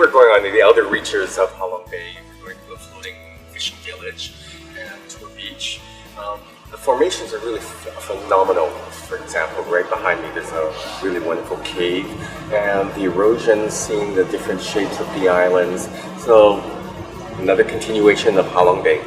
we're going on the outer reaches of Ha-Long Bay. We're going to a floating fishing village and to a beach. The formations are really phenomenal. For example, right behind me there's a really wonderful cave, and the erosion, seeing the different shapes of the islands. So another continuation of Ha-Long Bay.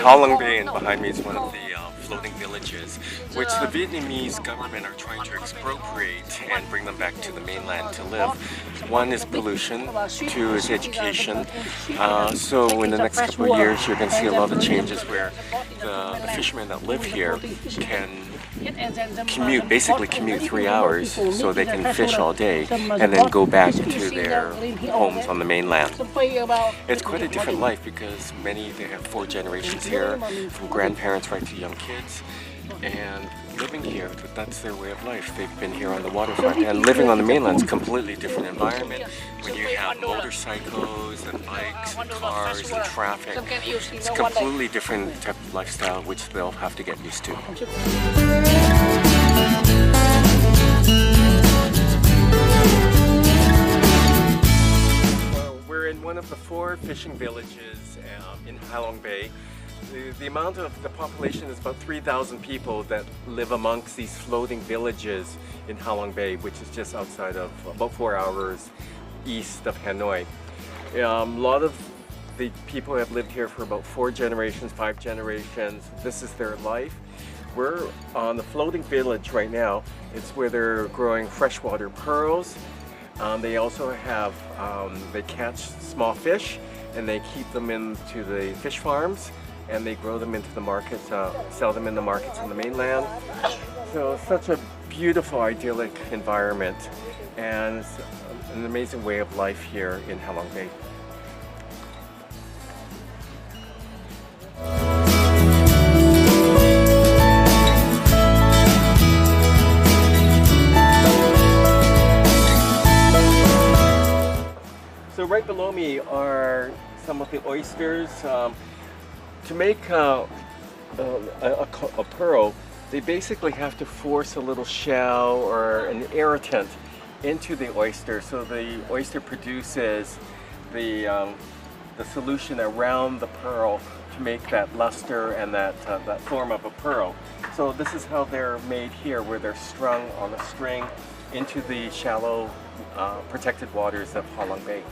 Ha-Long Bay, and behind me is one of the floating villages, which the Vietnamese government are trying to expropriate and bring them back to the mainland to live. One is pollution, two is education. So in the next couple of years you're going to see a lot of changes where the fishermen that live here can basically commute 3 hours so they can fish all day and then go back to their homes on the mainland. It's quite a different life because they have 4 generations here, from grandparents right to young kids, and living here, that's their way of life. They've been here on the waterfront, and living on the mainland is a completely different environment when you have motorcycles and bikes and cars and traffic. It's a completely different type of lifestyle which they'll have to get used to. Well, we're in one of the 4 fishing villages in Ha-Long Bay. The amount of the population is about 3,000 people that live amongst these floating villages in Ha-Long Bay, which is just outside of about 4 hours east of Hanoi. A lot of the people have lived here for about 4 generations, 5 generations. This is their life. We're on the floating village right now. It's where they're growing freshwater pearls. They also have, they catch small fish and they keep them into the fish farms, and they grow them into the markets, sell them in the markets on the mainland. So it's such a beautiful, idyllic environment, and it's an amazing way of life here in Ha-Long Bay. So right below me are some of the oysters. To make a pearl, they basically have to force a little shell or an irritant into the oyster, so the oyster produces the solution around the pearl to make that luster and that form of a pearl. So this is how they're made here, where they're strung on a string into the shallow protected waters of Ha-Long Bay.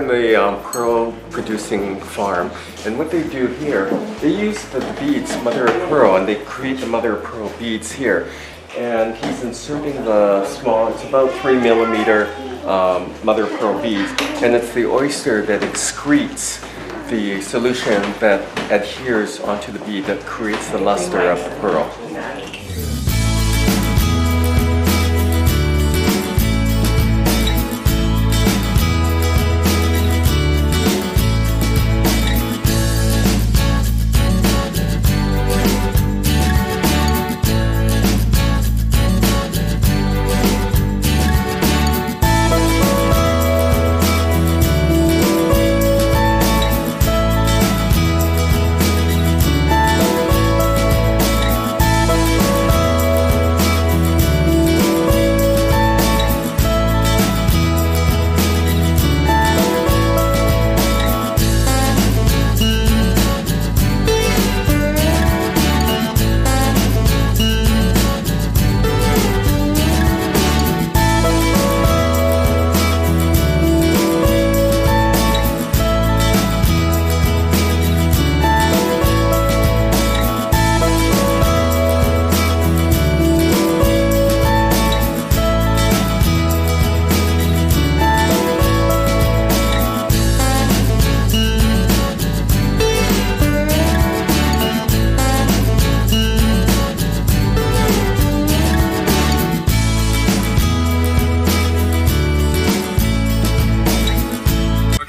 in the pearl producing farm, and what they do here, they use the beads, mother of pearl, and they create the mother of pearl beads here. And he's inserting the small, it's about 3 millimeter mother of pearl beads, and it's the oyster that excretes the solution that adheres onto the bead that creates the luster of the pearl.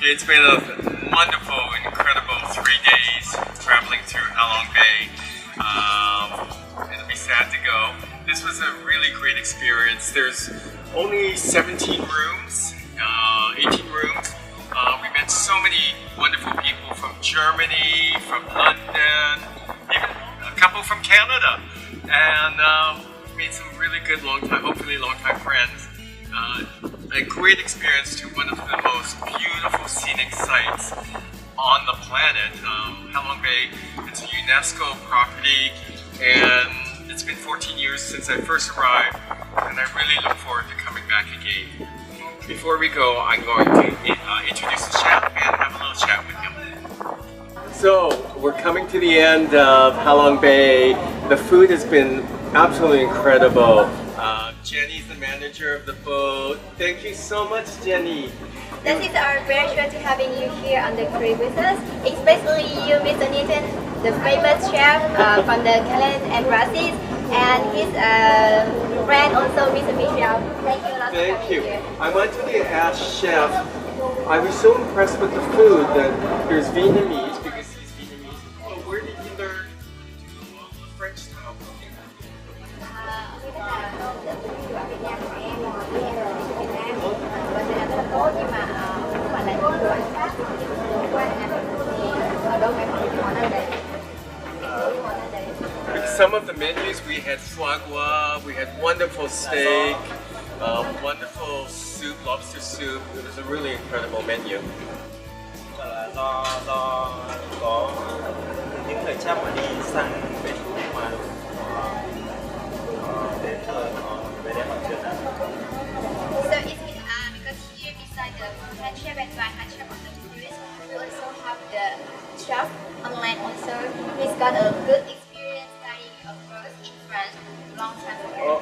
It's been a wonderful, incredible 3 days traveling through Ha-Long Bay. It'll be sad to go. This was a really great experience. There's only 17 rooms, 18 rooms. We met so many wonderful people from Germany, from London, even a couple from Canada, and made some really good hopefully long-time friends. A great experience to one of the most beautiful scenic sites on the planet. Ha-Long Bay, it's a UNESCO property, and it's been 14 years since I first arrived, and I really look forward to coming back again. Before we go, I'm going to introduce the chef and have a little chat with him. So, we're coming to the end of Ha-Long Bay. The food has been absolutely incredible. Jenny's the manager of the boat. Thank you so much, Jenny. This is our pleasure to having you here on the cruise with us, especially you, Mr. Nathan, the famous chef from the Calais and Brazil, and his friend also, Mr. Michel. Thank you a lot. Thank you. I wanted to ask Chef, I was so impressed with the food that there's Vietnamese, because he's Vietnamese, but where did you learn to do the French style cooking? With some of the menus, we had foie gras, we had wonderful steak, wonderful soup, lobster soup. It was a really incredible menu. Do có những người cha mà đi sang bên Trung Quốc mà đến về đây họ chưa đã. So it's because here beside the head chef and dry head chef on the cruise, we also have the chef on land also. He's got a good experience studying abroad in France long time ago.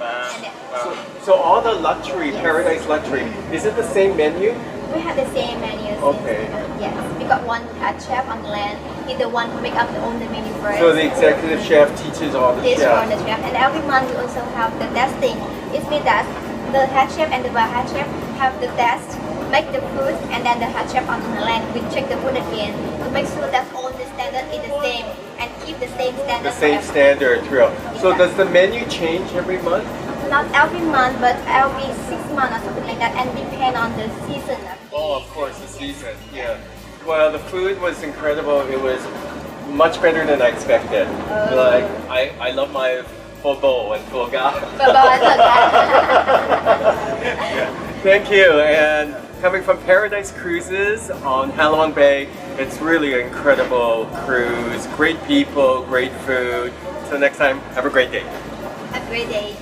So all the luxury, paradise luxury, is it the same menu? We have the same menus. Okay. Yes, we got one head chef on land. He's the one who make up the own the menu for us. So the executive chef teaches all the This for the chefs. chef, and every month we also have the testing. It means that the head chef and the bar head chef have the test, make the food, and then the head chef on the land will check the food again to make sure that all the standard is the same and keep the same standard. The same standard throughout. So does the menu change every month? Not every month, but every 6 months or something like that, and depend on the season. Oh, of course, the season. Yeah. Well, the food was incredible. It was much better than I expected. Like I love my pho bo and pho ga. Thank you. And coming from Paradise Cruises on Ha-Long Bay, it's really an incredible cruise. Great people, great food. So next time, have a great day. Have a great day.